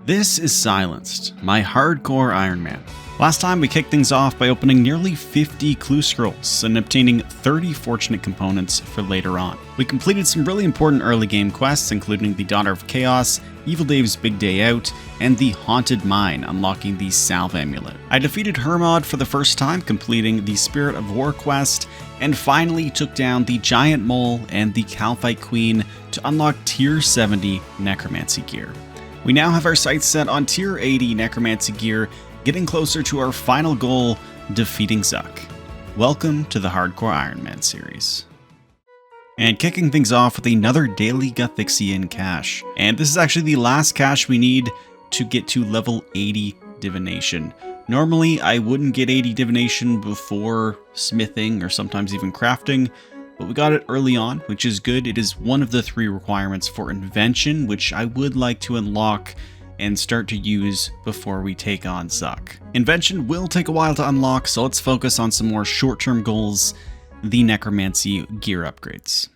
This is Silenced, my hardcore Ironman. Last time we kicked things off by opening nearly 50 clue scrolls and obtaining 30 fortunate components for later on. We completed some really important early game quests, including the Daughter of Chaos, Evil Dave's Big Day Out, and the Haunted Mine, unlocking the Salve Amulet. I defeated Hermod for the first time, completing the Spirit of War quest, and finally took down the Giant Mole and the Calphite Queen to unlock Tier 70 Necromancy gear. We now have our sights set on Tier 80 Necromancy gear, getting closer to our final goal, defeating Zuck. Welcome to the Hardcore Ironman series. And kicking things off with another daily Gothixian cache. And this is actually the last cache we need to get to level 80 Divination. Normally, I wouldn't get 80 Divination before smithing or sometimes even crafting, but we got it early on, which is good. It is one of the 3 requirements for Invention, which I would like to unlock and start to use before we take on Zuck. Invention will take a while to unlock, so let's focus on some more short-term goals, the Necromancy gear upgrades.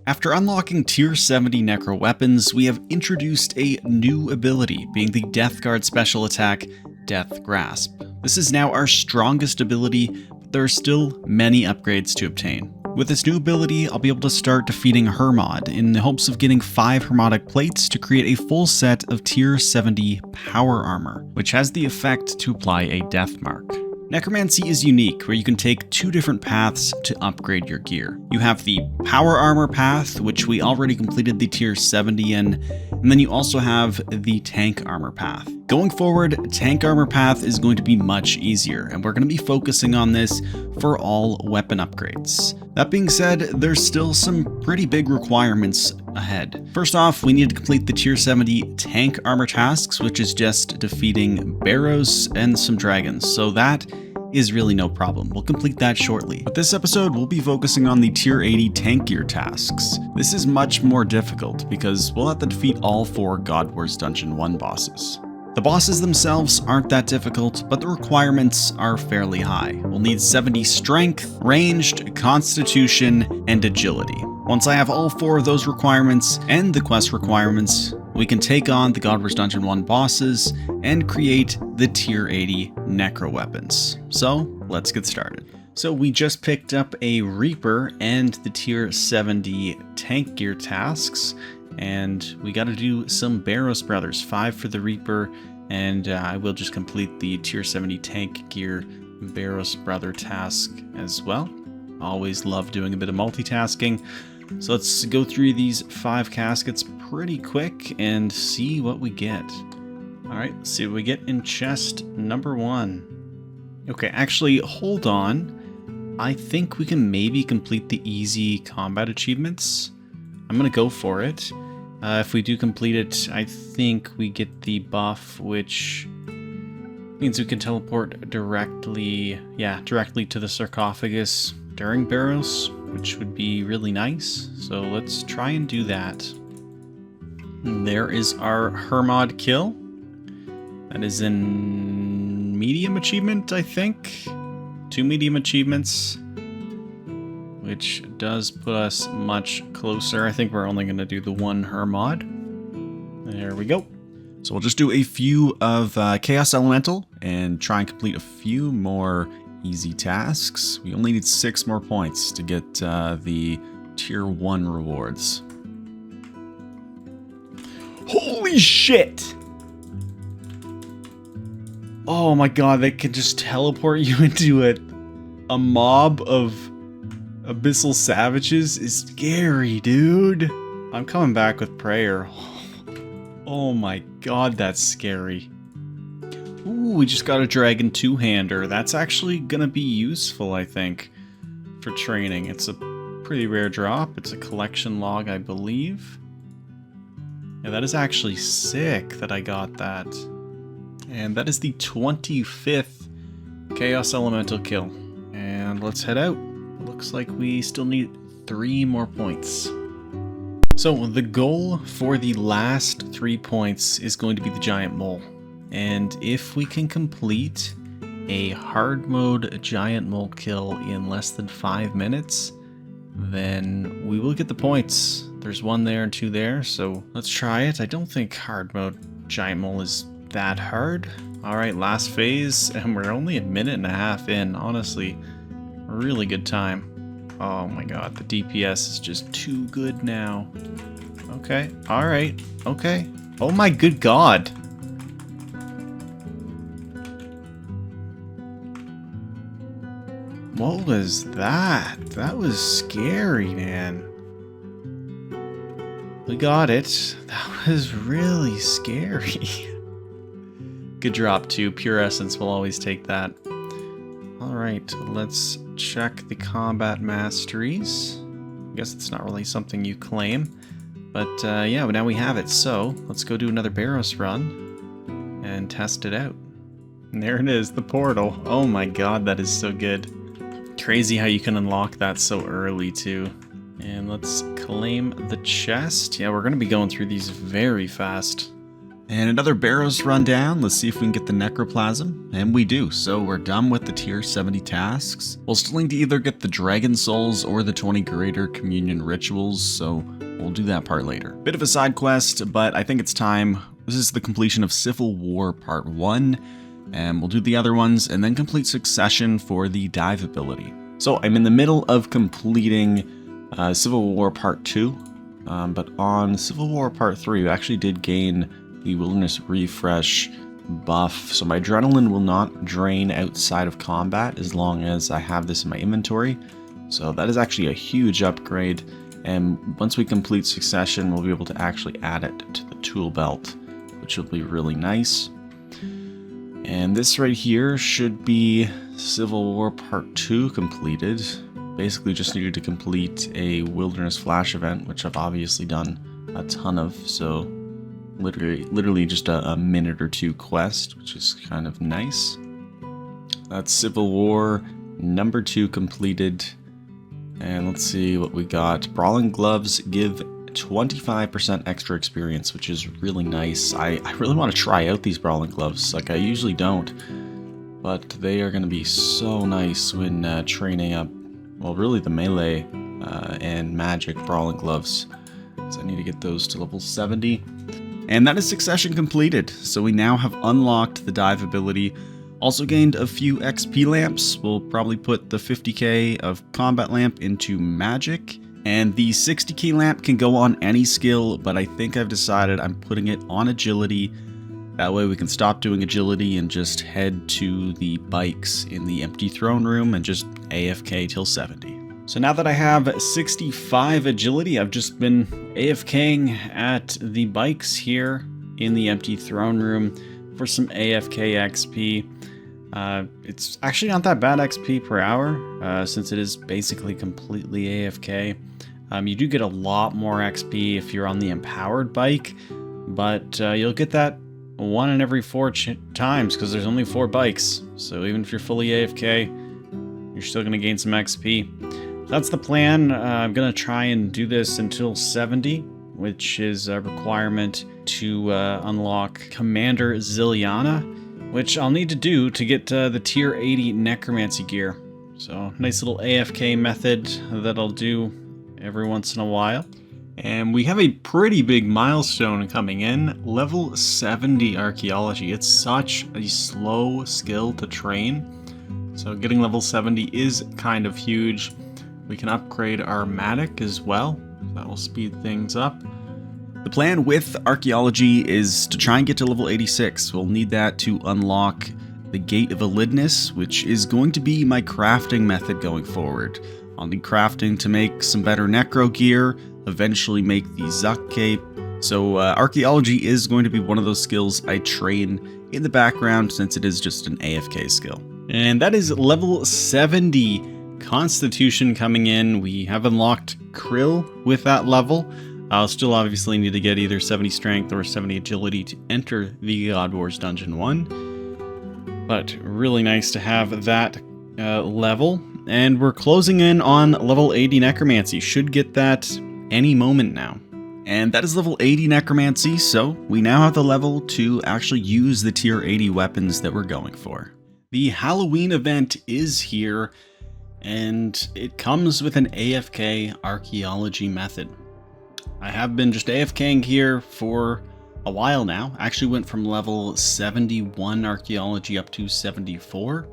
After unlocking Tier 70 Necro weapons, we have introduced a new ability, being the Death Guard special attack, Death Grasp. This is now our strongest ability, but there are still many upgrades to obtain. With this new ability, I'll be able to start defeating Hermod in the hopes of getting 5 Hermodic plates to create a full set of Tier 70 Power Armor, which has the effect to apply a death mark. Necromancy is unique, where you can take 2 different paths to upgrade your gear. You have the Power Armor path, which we already completed the Tier 70 in, and then you also have the Tank Armor path. Going forward, Tank Armor path is going to be much easier, and we're going to be focusing on this for all weapon upgrades. That being said, there's still some pretty big requirements ahead. First off, we need to complete the Tier 70 Tank Armor tasks, which is just defeating Barrows and some dragons, so that is really no problem. We'll complete that shortly. But this episode, we'll be focusing on the Tier 80 Tank Gear tasks. This is much more difficult because we'll have to defeat all 4 God Wars Dungeon 1 bosses. The bosses themselves aren't that difficult, but the requirements are fairly high. We'll need 70 Strength, Ranged, Constitution, and Agility. Once I have all 4 of those requirements and the quest requirements, we can take on the God Wars Dungeon 1 bosses and create the Tier 80 Necro weapons. So, let's get started. So we just picked up a Reaper and the Tier 70 Tank Gear tasks, and we gotta do some Barrows Brothers, 5 for the Reaper, and I will just complete the Tier 70 Tank Gear Barrows Brother task as well. Always love doing a bit of multitasking. So let's go through these 5 caskets pretty quick and see what we get. Alright, let's see what we get in chest number 1. Okay, actually, hold on. I think we can maybe complete the easy combat achievements. I'm gonna go for it. If we do complete it, I think we get the buff, which means we can teleport directly to the sarcophagus during Barrows, which would be really nice. So let's try and do that. And there is our Hermod kill. That is in medium achievement, I think. 2 medium achievements, which does put us much closer. I think we're only going to do the 1 Hermod. There we go. So we'll just do a few of Chaos Elemental and try and complete a few more easy tasks. We only need 6 more points to get the Tier 1 rewards. Holy shit! Oh my god, they can just teleport you into a mob of Abyssal Savages is scary, dude. I'm coming back with prayer. Oh my god, that's scary. Ooh, we just got a Dragon 2-hander. That's actually gonna be useful, I think, for training. It's a pretty rare drop. It's a collection log, I believe. Yeah, that is actually sick that I got that. And that is the 25th Chaos Elemental kill. And let's head out. Looks like we still need 3 more points. So the goal for the last 3 points is going to be the Giant Mole. And if we can complete a hard mode Giant Mole kill in less than 5 minutes, then we will get the points. There's 1 there and 2 there, so let's try it. I don't think hard mode Giant Mole is that hard. All right, last phase, and we're only a minute and a half in. Honestly, really good time. Oh my god, the DPS is just too good now. Okay, all right, okay. Oh my good god. What was that? That was scary, man. We got it. That was really scary. Good drop too. Pure Essence will always take that. Alright, let's check the combat masteries. I guess it's not really something you claim. But yeah, now we have it. So let's go do another Barrows run and test it out. And there it is, the portal. Oh my god, that is so good. Crazy how you can unlock that so early too. And let's claim the chest. Yeah, we're going to be going through these very fast. And another Barrows run down. Let's see if we can get the Necroplasm. And we do. So we're done with the tier 70 tasks. We'll still need to either get the Dragon Souls or the 20 Greater Communion Rituals. So we'll do that part later. Bit of a side quest, but I think it's time. This is the completion of Civil War Part 1. And we'll do the other ones and then complete Succession for the dive ability. So I'm in the middle of completing Civil War Part 2, but on Civil War Part 3 we actually did gain the Wilderness Refresh buff, so my adrenaline will not drain outside of combat as long as I have this in my inventory. So that is actually a huge upgrade, and once we complete Succession we'll be able to actually add it to the tool belt, which will be really nice. And this right here should be Civil War Part 2 completed. Basically just needed to complete a Wilderness Flash event, which I've obviously done a ton of, so literally just a minute or two quest, which is kind of nice. That's Civil War number 2 completed. And let's see what we got. Brawling Gloves give 25% extra experience, which is really nice. I really want to try out these Brawling Gloves. Like, I usually don't, but they are going to be so nice when training up, well, really the melee and magic Brawling Gloves. So I need to get those to level 70. And that is Succession completed. So we now have unlocked the dive ability. Also gained a few XP lamps. We'll probably put the 50k of combat lamp into magic. And the 60k lamp can go on any skill, but I think I've decided I'm putting it on agility. That way we can stop doing agility and just head to the bikes in the empty throne room and just AFK till 70. So now that I have 65 agility, I've just been AFKing at the bikes here in the empty throne room for some AFK XP. It's actually not that bad XP per hour, since it is basically completely AFK. You do get a lot more XP if you're on the empowered bike, but you'll get that 1 in every 4 times because there's only 4 bikes. So even if you're fully AFK, you're still going to gain some XP. That's the plan. I'm going to try and do this until 70, which is a requirement to unlock Commander Zilliana, which I'll need to do to get the tier 80 Necromancy gear. So nice little AFK method that I'll do every once in a while. And we have a pretty big milestone coming in, level 70 Archaeology. It's such a slow skill to train, so getting level 70 is kind of huge. We can upgrade our Matic as well. That will speed things up. The plan with Archaeology is to try and get to level 86. We'll need that to unlock the Gate of Elidness, which is going to be my crafting method going forward. I'll need crafting to make some better Necro gear, eventually make the Zuck Cape. So Archaeology is going to be one of those skills I train in the background since it is just an AFK skill. And that is level 70 Constitution coming in. We have unlocked Krill with that level. I'll still obviously need to get either 70 Strength or 70 Agility to enter the God Wars Dungeon 1. But really nice to have that level. And we're closing in on level 80 Necromancy. Should get that any moment now. And that is level 80 Necromancy, so we now have the level to actually use the tier 80 weapons that we're going for. The Halloween event is here, and it comes with an AFK Archaeology method. I have been just AFKing here for a while now. Actually went from level 71 archaeology up to 74.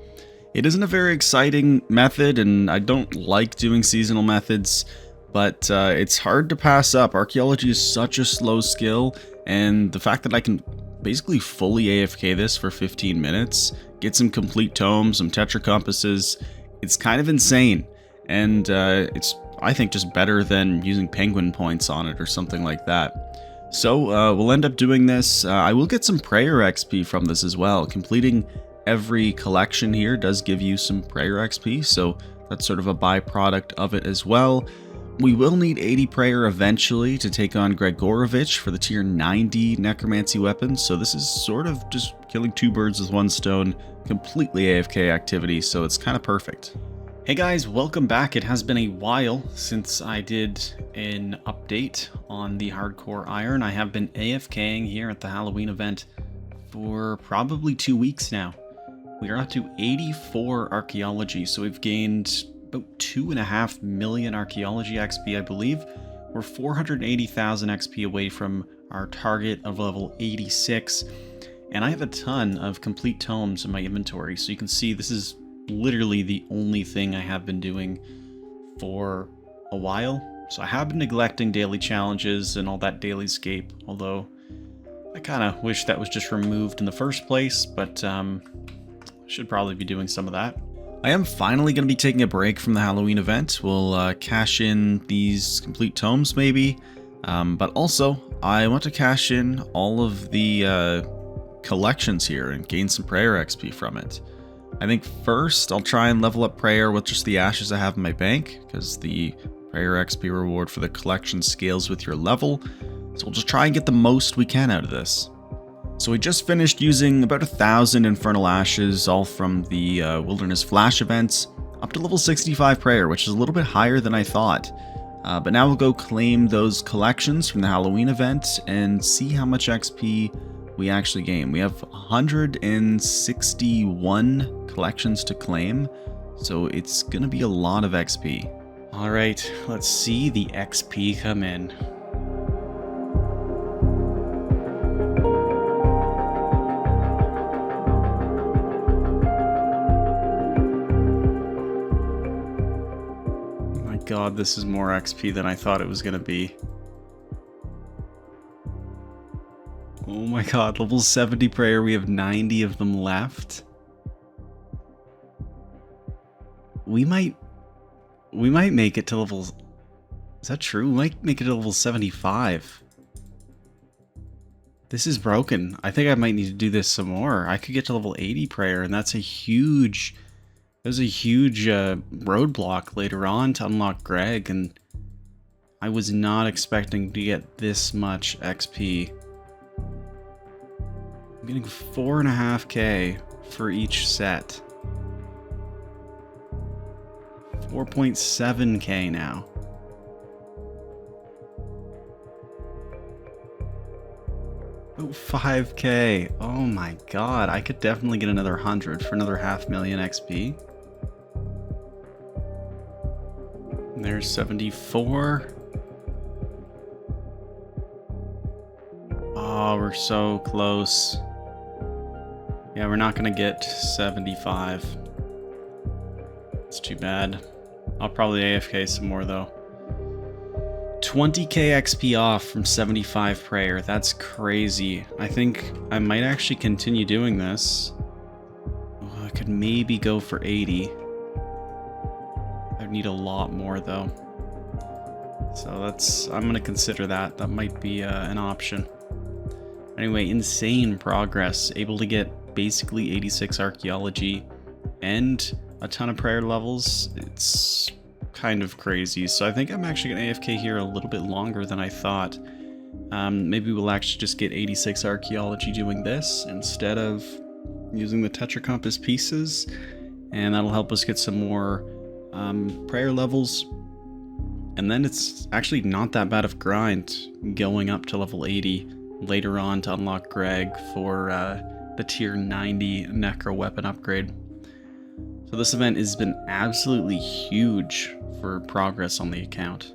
It isn't a very exciting method, and I don't like doing seasonal methods, but it's hard to pass up. Archaeology is such a slow skill, and the fact that I can basically fully AFK this for 15 minutes, get some complete tomes, some tetra compasses, it's kind of insane. And it's, I think, just better than using penguin points on it or something like that. So we'll end up doing this. I will get some prayer XP from this as well. Completing every collection here does give you some prayer XP, so that's sort of a byproduct of it as well. We will need 80 prayer eventually to take on Gregorovich for the tier 90 necromancy weapon, so this is sort of just killing two birds with one stone, completely AFK activity, so it's kind of perfect. Hey guys, welcome back. It has been a while since I did an update on the Hardcore Iron. I have been AFKing here at the Halloween event for probably 2 weeks now. We are up to 84 archaeology, so we've gained about 2.5 million archaeology XP, I believe. We're 480,000 XP away from our target of level 86, and I have a ton of complete tomes in my inventory, so you can see this is literally the only thing I have been doing for a while. So I have been neglecting daily challenges and all that daily scape, although I kind of wish that was just removed in the first place, but should probably be doing some of that. I am finally going to be taking a break from the Halloween event. We'll cash in these complete tomes maybe, but also I want to cash in all of the collections here and gain some prayer XP from it. I think first I'll try and level up prayer with just the ashes I have in my bank, because the prayer XP reward for the collection scales with your level, so we'll just try and get the most we can out of this. So we just finished using about 1,000 Infernal Ashes, all from the Wilderness Flash events, up to level 65 prayer, which is a little bit higher than I thought. But now we'll go claim those collections from the Halloween event and see how much XP we actually gain. We have 161 collections to claim, so it's gonna be a lot of XP. All right, let's see the XP come in. Oh my God, this is more XP than I thought it was gonna be. Oh my God, level 70 prayer, we have 90 of them left. We might make it to level... Is that true? We might make it to level 75. This is broken. I think I might need to do this some more. I could get to level 80 prayer, and that's a huge... There's a huge roadblock later on to unlock Greg, and I was not expecting to get this much XP. I'm getting 4.5k for each set. 4.7k now. Oh, 5k. Oh my God, I could definitely get another 100 for another 500,000 XP. And there's 74. Oh, we're so close. Yeah, we're not gonna get 75. It's too bad. I'll probably AFK some more though. 20k XP off from 75 prayer. That's crazy. I think I might actually continue doing this. Oh, I could maybe go for 80. I'd need a lot more though. So I'm gonna consider that. That might be an option. Anyway, insane progress. Able to get basically 86 archaeology and a ton of prayer levels. It's kind of crazy. So I think I'm actually going to AFK here a little bit longer than I thought. Maybe we'll actually just get 86 archaeology doing this instead of using the Tetra Compass pieces, and that'll help us get some more prayer levels. And then it's actually not that bad of grind going up to level 80 later on to unlock Greg for the tier 90 Necro weapon upgrade. So this event has been absolutely huge for progress on the account.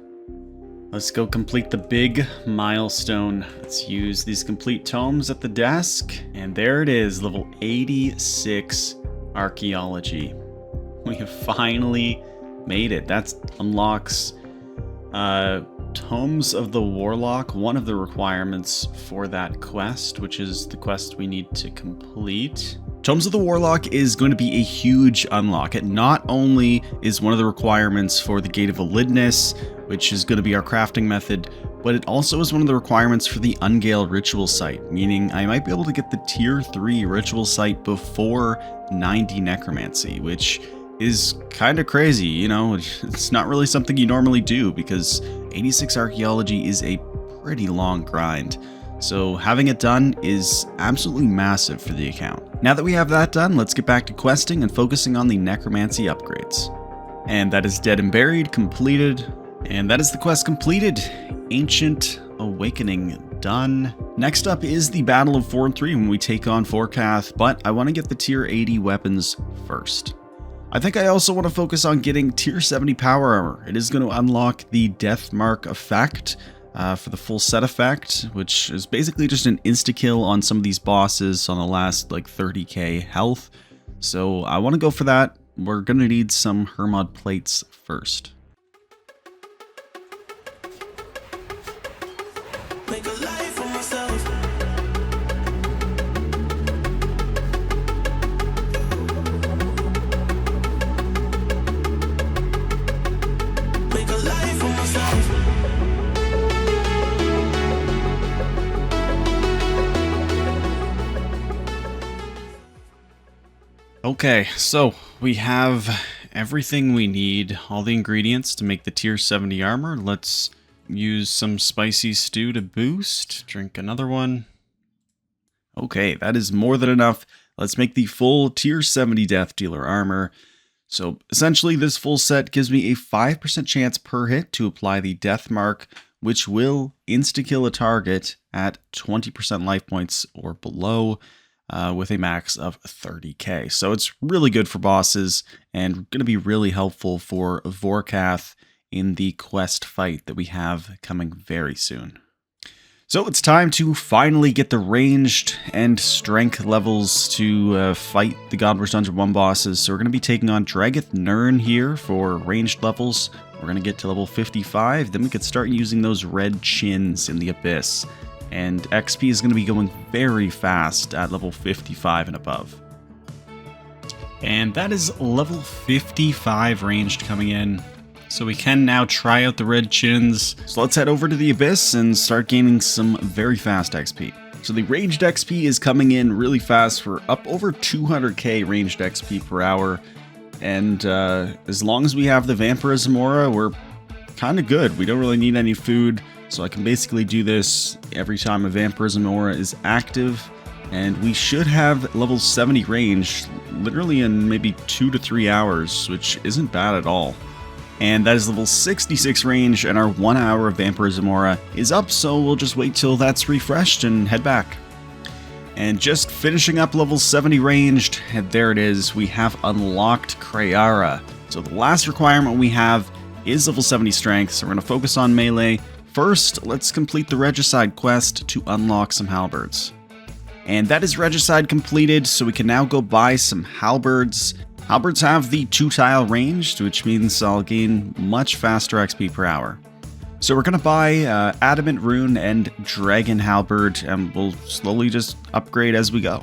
Let's go complete the big milestone. Let's use these complete tomes at the desk. And there it is, level 86 archaeology. We have finally made it. That unlocks Tomes of the Warlock, one of the requirements for that quest, which is the quest we need to complete. Tomes of the Warlock is going to be a huge unlock. It not only is one of the requirements for the Gate of Validness, which is going to be our crafting method, but it also is one of the requirements for the Ungale Ritual Site, meaning I might be able to get the Tier 3 Ritual Site before 90 Necromancy, which is kind of crazy, you know? It's not really something you normally do because 86 Archaeology is a pretty long grind. So having it done is absolutely massive for the account. Now that we have that done, let's get back to questing and focusing on the Necromancy upgrades. And that is Dead and Buried completed. And that is the quest completed. Ancient Awakening done. Next up is the Battle of 4 and 3 when we take on Vorkath, but I want to get the tier 80 weapons first. I think I also want to focus on getting tier 70 power armor. It is going to unlock the Death Mark effect for the full set effect, which is basically just an insta-kill on some of these bosses on the last like 30k health. So I want to go for that. We're going to need some Hermod plates first. Make a life for myself. Make a life for myself. Okay, so we have everything we need, all the ingredients to make the tier 70 armor. Let's use some spicy stew to boost. Drink another one. Okay, that is more than enough. Let's make the full tier 70 Death Dealer armor. So essentially this full set gives me a 5% chance per hit to apply the Death Mark, which will insta-kill a target at 20% life points or below. With a max of 30k. So it's really good for bosses and going to be really helpful for Vorkath in the quest fight that we have coming very soon. So it's time to finally get the ranged and strength levels to fight the Godwars Dungeon 1 bosses. So we're going to be taking on Dragath Nirn here for ranged levels. We're going to get to level 55, then we could start using those red chins in the Abyss. And XP is going to be going very fast at level 55 and above. And that is level 55 ranged coming in. So we can now try out the red chins. So let's head over to the Abyss and start gaining some very fast XP. So the ranged XP is coming in really fast. We're up over 200k ranged XP per hour. And as long as we have the Vampirism Aura, we're kind of good. We don't really need any food. So I can basically do this every time a Vampirism Aura is active, and we should have level 70 range literally in maybe 2 to 3 hours, which isn't bad at all. And that is level 66 range, and our 1 hour of Vampirism Aura is up, so we'll just wait till that's refreshed and head back. And just finishing up level 70 ranged, and there it is, we have unlocked Krayara. So the last requirement we have is level 70 strength, so we're going to focus on melee. First, let's complete the Regicide quest to unlock some halberds. And that is Regicide completed, so we can now go buy some halberds. Halberds have the 2-tile range, which means I'll gain much faster XP per hour. So we're going to buy Adamant Rune and Dragon Halberd, and we'll slowly just upgrade as we go.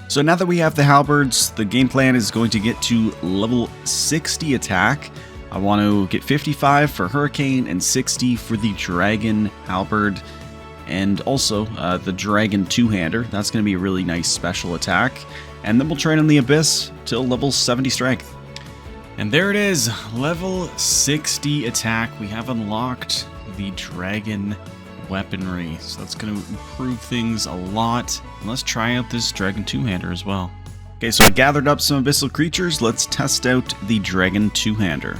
So now that we have the halberds, the game plan is going to get to level 60 attack. I want to get 55 for Hurricane and 60 for the Dragon Halberd, and also the Dragon Two-Hander. That's going to be a really nice special attack. And then we'll train on the Abyss till level 70 strength. And there it is, level 60 attack. We have unlocked the Dragon weaponry, so that's going to improve things a lot. And let's try out this Dragon Two-Hander as well. Okay, so I gathered up some abyssal creatures. Let's test out the Dragon Two-Hander.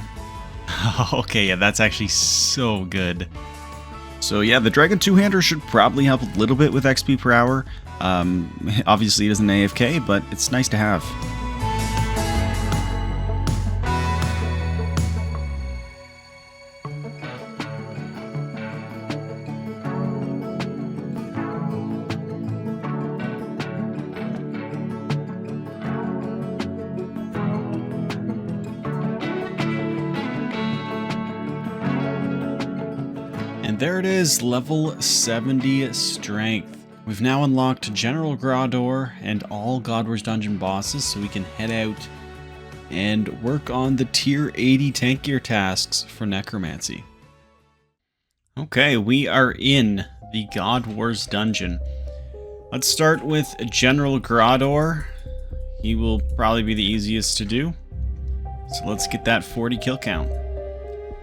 Okay, yeah, that's actually so good. So yeah, the Dragon Two-Hander should probably help a little bit with XP per hour. Obviously it isn't AFK, but it's nice to have. there it is, level 70 strength. We've now unlocked General Grador and all God Wars Dungeon bosses, so we can head out and work on the tier 80 tank gear tasks for Necromancy. Okay, we are in the God Wars Dungeon. Let's start with General Grador. He will probably be the easiest to do. So let's get that 40 kill count.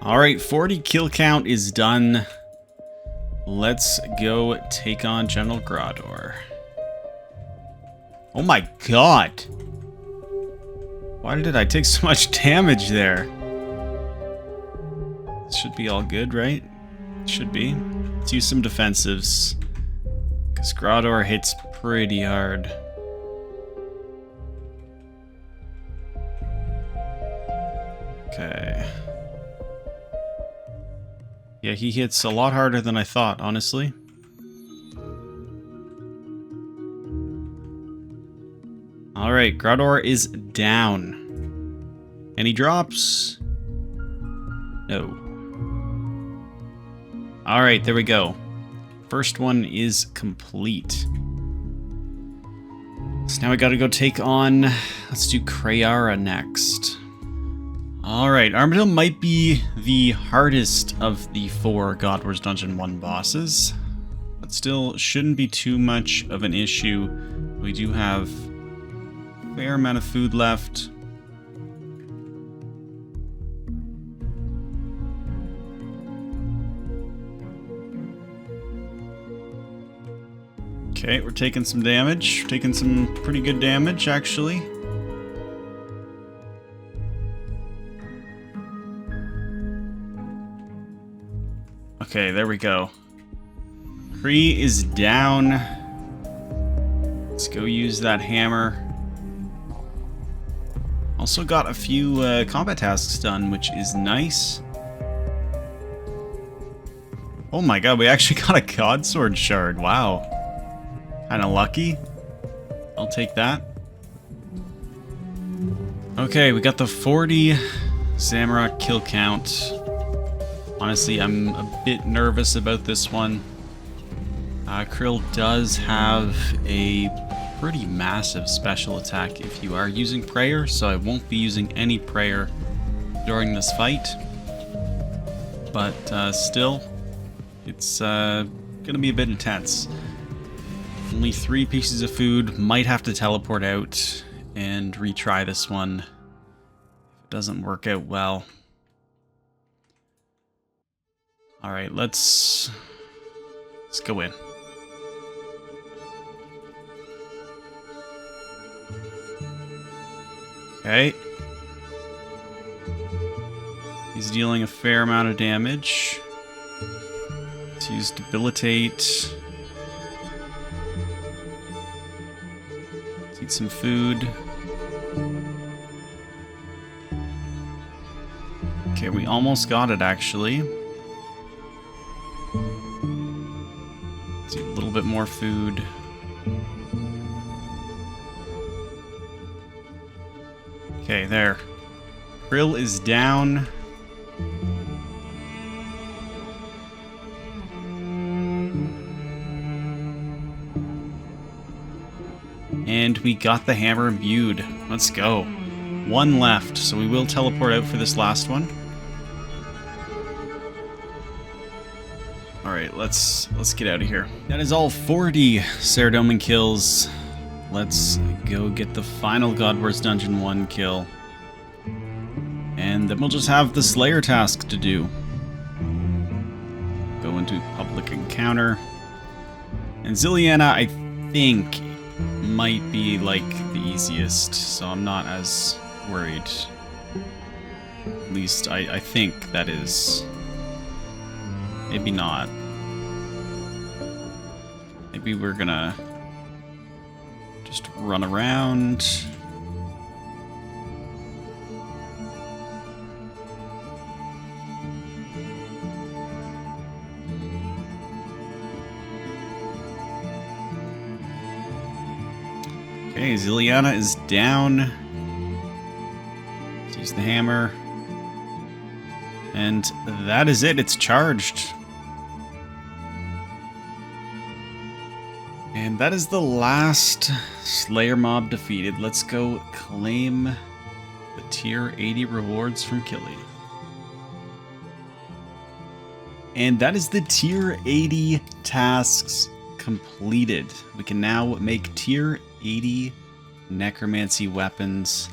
Alright, 40 kill count is done. Let's go take on General Grador. Oh my god! Why did I take so much damage there? This should be all good, right? Should be. Let's use some defensives. Because Grador hits pretty hard. Okay. Yeah, he hits a lot harder than I thought, honestly. Alright, Grador is down. Any drops? No. Alright, there we go. First one is complete. So now we gotta go take on... Let's do Krayara next. Alright, Armadillo might be the hardest of the 4 God Wars Dungeon 1 bosses, but still shouldn't be too much of an issue. We do have a fair amount of food left. Okay, we're taking some damage. Taking some pretty good damage, actually. Okay, there we go. Kree is down. Let's go use that hammer. Also got a few combat tasks done, which is nice. Oh my god, we actually got a God Sword shard. Wow. Kinda lucky. I'll take that. Okay, we got the 40 Zamrock kill count. Honestly, I'm a bit nervous about this one. Krill does have a pretty massive special attack if you are using prayer, so I won't be using any prayer during this fight. But still, it's gonna be a bit intense. Only 3 pieces of food, might have to teleport out and retry this one if it doesn't work out well. Alright, let's go in. Okay. He's dealing a fair amount of damage. Let's use Debilitate. Let's eat some food. Okay, we almost got it, actually. Let's eat a little bit more food. Okay, there. Krill is down. And we got the hammer imbued. Let's go. 1 left, so we will teleport out for this last one. Alright, let's get out of here. That is all 40 Saradomin kills. Let's go get the final God Wars Dungeon 1 kill. And then we'll just have the Slayer task to do. Go into public encounter. And Zilliana, I think, might be like the easiest, so I'm not as worried. At least I think that is. Maybe not. Maybe we're gonna just run around. Okay, Zilliana is down. Let's use the hammer. And that is it. It's charged. And that is the last Slayer mob defeated. Let's go claim the tier 80 rewards from Killy. And that is the tier 80 tasks completed. We can now make tier 80 necromancy weapons.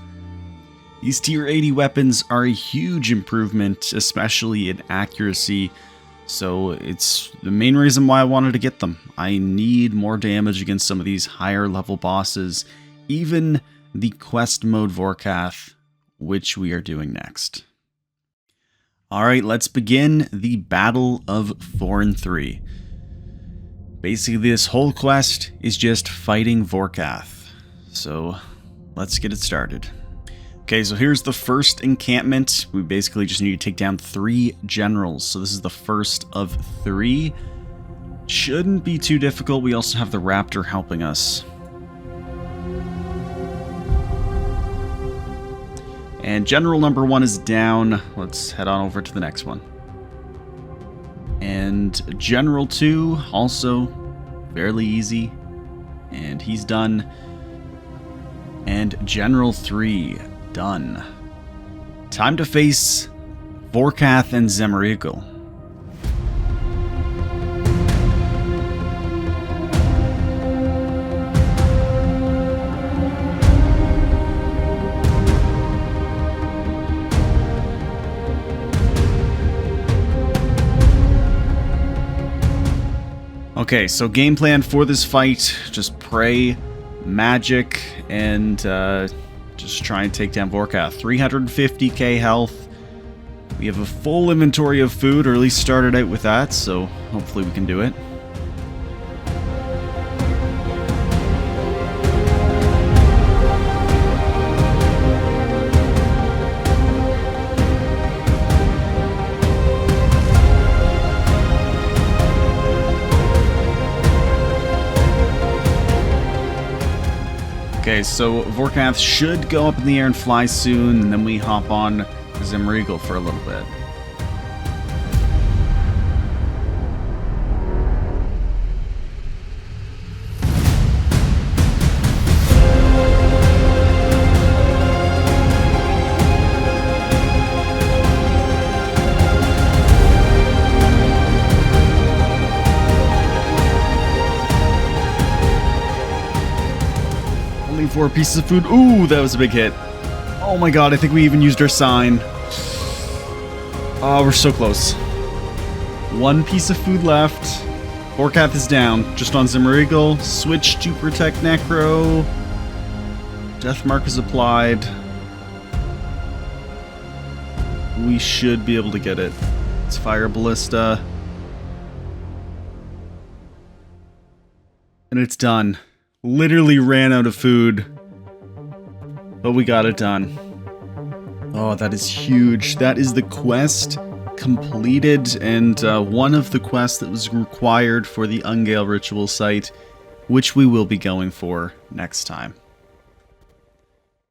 These tier 80 weapons are a huge improvement, especially in accuracy. So it's the main reason why I wanted to get them. I need more damage against some of these higher level bosses, even the quest mode Vorkath, which we are doing next. Alright, let's begin the Battle of Thorn 3. Basically, this whole quest is just fighting Vorkath. So let's get it started. Okay, so here's the first encampment. We basically just need to take down 3 generals. So this is the first of 3. Shouldn't be too difficult. We also have the raptor helping us. And general number 1 is down. Let's head on over to the next one. And general 2, also fairly easy. And he's done. And general 3, done. Time to face Vorkath and Zemrigal. Okay, so game plan for this fight, just pray, magic, and just try and take down Vorkath. 350k health. We have a full inventory of food, or at least started out with that, so hopefully we can do it. Okay, so Vorkath should go up in the air and fly soon, and then we hop on Zemrigal for a little bit. Only 4 pieces of food. Ooh, that was a big hit. Oh my god, I think we even used our sign. Oh, we're so close. 1 piece of food left. Vorkath is down. Just on Zemrigal. Switch to protect Necro. Death mark is applied. We should be able to get it. Let's fire Ballista. And it's done. Literally ran out of food. But we got it done. Oh, that is huge. That is the quest completed, and one of the quests that was required for the Ungale ritual site, which we will be going for next time.